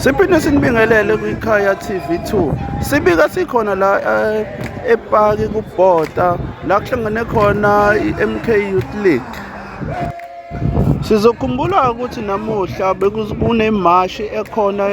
Siphinde sinibingelele kwikhaya TV2. Sibika sikhona la ePaki kuBhoda la kuhlangene khona iMK Youth League. Sizokhumbula ukuthi namuhla bekunemashi ekhona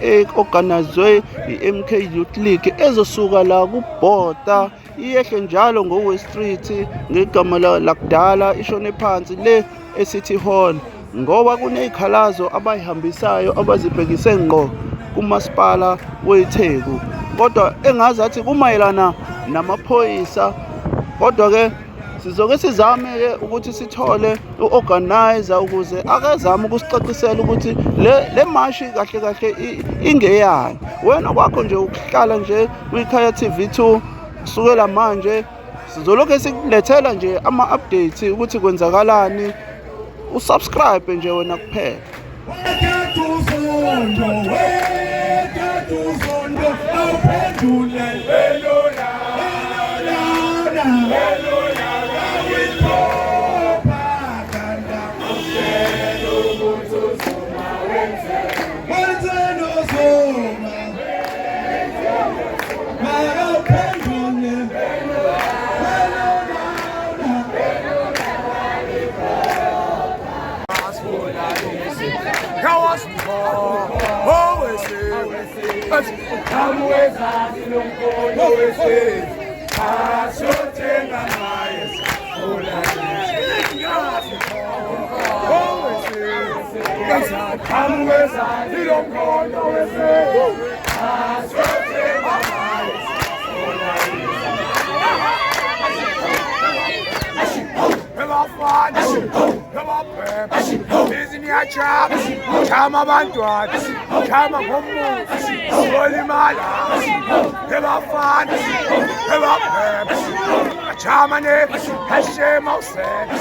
eorganizwe iMK Youth League ezosuka la kuBhoda iyehle njalo ngoWest Street ngegama lakudala ishone phansi le eCity Hall ngoba kunezikhalazo abayihambisayo abazibhekise ngqo kumasipala weTheku, kodwa engazathi kumayelana namaphoyisa. Kodwa ke sizoke sizame ke ukuthi sithole uorganizer ukuze akezama ukusicacisela ukuthi le mashi kahle kahle ingeyani. Wena kwakho nje ukuhlala nje kwikhaya TV2 kusukela manje sizoloke sikulethela nje ama-updates ukuthi kwenzakalani. Usubscribe nje wena kuphela. Chama abantwana, chama ngomuzi, olimala, ebafana, ebaphepha, chama nehashema usena,